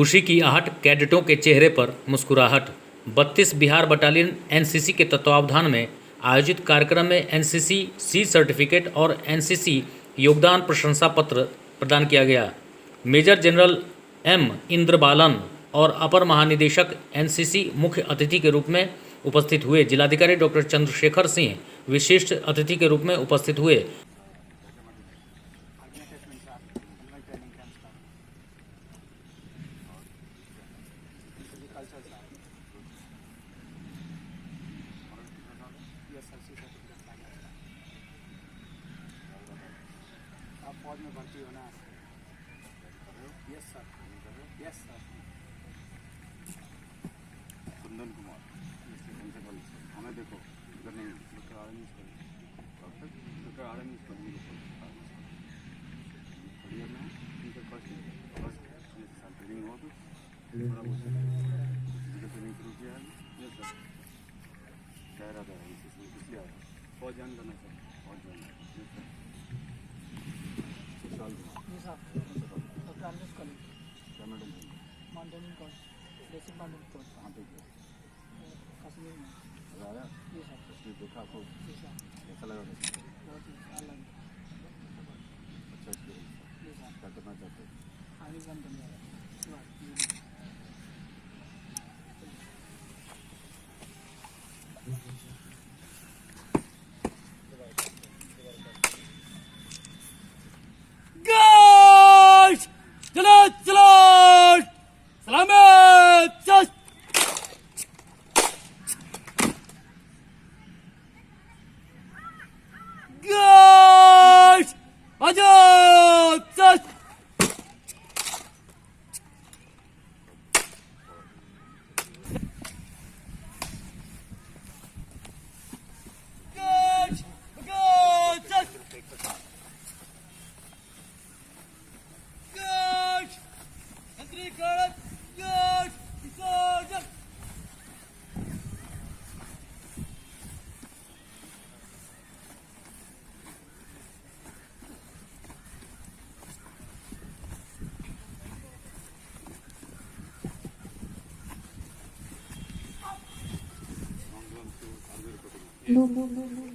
खुशी की आहट, कैडेटों के चेहरे पर मुस्कुराहट। 32 बिहार बटालियन एनसीसी के तत्वावधान में आयोजित कार्यक्रम में एनसीसी सी सर्टिफिकेट और एनसीसी योगदान प्रशंसा पत्र प्रदान किया गया। मेजर जनरल एम इंद्रबालन और अपर महानिदेशक एनसीसी मुख्य अतिथि के रूप में उपस्थित हुए। जिलाधिकारी डॉक्टर चंद्रशेखर सिंह विशिष्ट अतिथि के रूप में उपस्थित हुए। आप फौज में भर्ती होना। Yes sir, yes sir. Kundan Kumar principal, हमें देखो इधर नहीं, डॉक्टर आर्मी डॉक्टर आर्मी बढ़िया में इनके फर्स्ट ट्रेनिंग हो तो थोड़ा बहुत ट्रेनिंग शुरू किया है। यस सर, कह रहा था इसलिए आया फौज ज्वाइन करना सर, फौज join. Yes sir, doctor army college क्या madam mountaineering college, basic mountaineering college कहाँ पे किया? कश्मीर में आया। जी सर, कश्मीर देखा आपको? जी सर। कैसा लगा? बहुत ही अच्छा लगा। अच्छा एक्सपीरियंस। जी सर। क्या करना चाहते हैं? आर्मी बन करना है।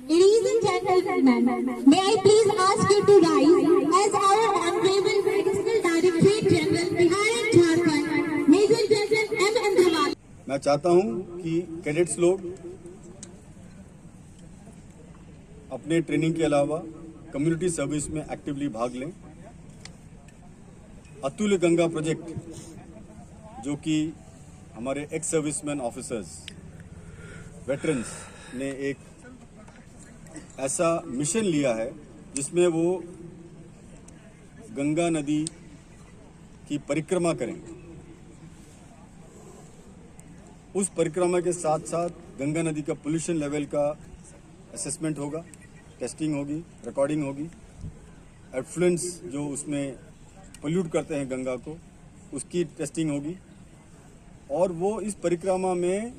Ladies and gentlemen, may I please ask you to rise as our Honorable Medicinal Directorate General Bihar and Jharkhand, Major General M. Andrewal. मैं चाहता हूं कि कैडेट्स लोग अपने ट्रेनिंग के अलावा कम्युनिटी सर्विस में एक्टिवली भाग लें। अतुल्य गंगा प्रोजेक्ट जो कि हमारे एक्स सर्विसमैन ऑफिसर्स वेटरन्स ने एक ऐसा मिशन लिया है जिसमें वो गंगा नदी की परिक्रमा करेंगे। उस परिक्रमा के साथ साथ गंगा नदी का पोल्यूशन लेवल का असेसमेंट होगा, टेस्टिंग होगी, रिकॉर्डिंग होगी, एफ्लुएंट्स जो उसमें पोल्यूट करते हैं गंगा को उसकी टेस्टिंग होगी। और वो इस परिक्रमा में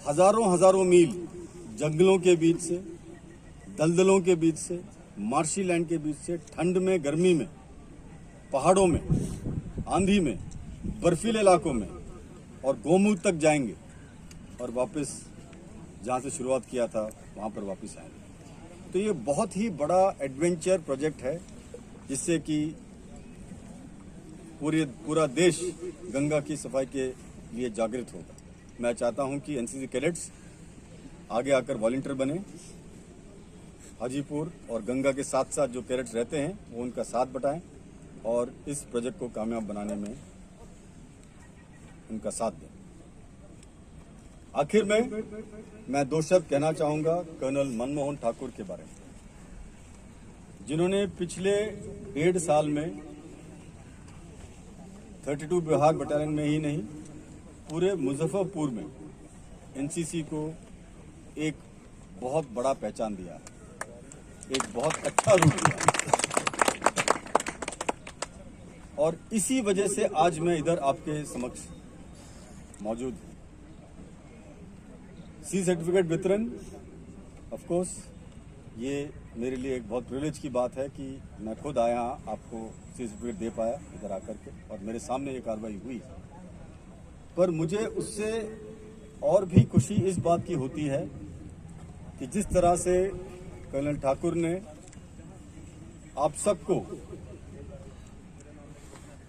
हजारों मील जंगलों के बीच से, दलदलों के बीच से, मार्शी लैंड के बीच से, ठंड में, गर्मी में, पहाड़ों में, आंधी में, बर्फीले इलाकों में और गोमुख तक जाएंगे और वापस जहाँ से शुरुआत किया था वहाँ पर वापस आएंगे। तो ये बहुत ही बड़ा एडवेंचर प्रोजेक्ट है जिससे कि पूरा देश गंगा की सफाई के लिए जागृत होगा। मैं चाहता हूं कि एनसीसी कैडेट्स आगे आकर वॉलंटियर बने। हाजीपुर और गंगा के साथ साथ जो कैडेट्स रहते हैं वो उनका साथ बटाएं और इस प्रोजेक्ट को कामयाब बनाने में उनका साथ दें। आखिर में मैं दो शब्द कहना चाहूंगा कर्नल मनमोहन ठाकुर के बारे में, जिन्होंने पिछले 1.5 साल में 32 बिहार बटालियन में ही नहीं पूरे मुजफ्फरपुर में एनसीसी को एक बहुत बड़ा पहचान दिया है, एक बहुत अच्छा रूप दिया। और इसी वजह से आज मैं इधर आपके समक्ष मौजूद हूं। सी सर्टिफिकेट वितरण ऑफ कोर्स ये मेरे लिए एक बहुत प्रिविलेज की बात है कि मैं खुद आया आपको सर्टिफिकेट दे पाया इधर आकर के, और मेरे सामने ये कार्रवाई हुई। पर मुझे उससे और भी खुशी इस बात की होती है कि जिस तरह से कर्नल ठाकुर ने आप सबको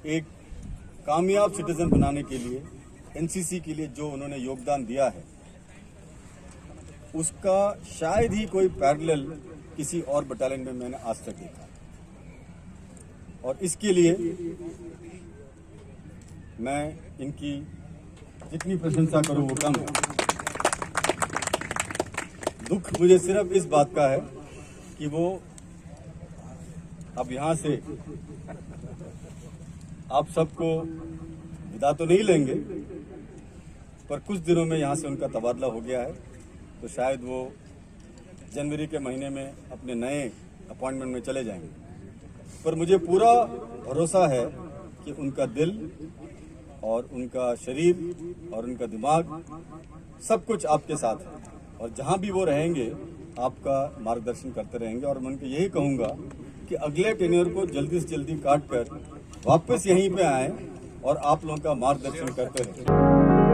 एक कामयाब सिटीजन बनाने के लिए, एनसीसी के लिए जो उन्होंने योगदान दिया है, उसका शायद ही कोई पैरेलल किसी और बटालियन में मैंने आज तक देखा। और इसके लिए मैं इनकी जितनी प्रशंसा करूं वो कम है। दुख मुझे सिर्फ इस बात का है कि वो अब यहां से आप सबको विदा तो नहीं लेंगे, पर कुछ दिनों में यहां से उनका तबादला हो गया है, तो शायद वो जनवरी के महीने में अपने नए अपॉइंटमेंट में चले जाएंगे। पर मुझे पूरा भरोसा है कि उनका दिल और उनका शरीर और उनका दिमाग सब कुछ आपके साथ है, और जहां भी वो रहेंगे आपका मार्गदर्शन करते रहेंगे। और मैं उनको यही कहूंगा कि अगले टेन्योर को जल्दी से जल्दी काट कर वापस यहीं पे आए और आप लोगों का मार्गदर्शन करते रहें।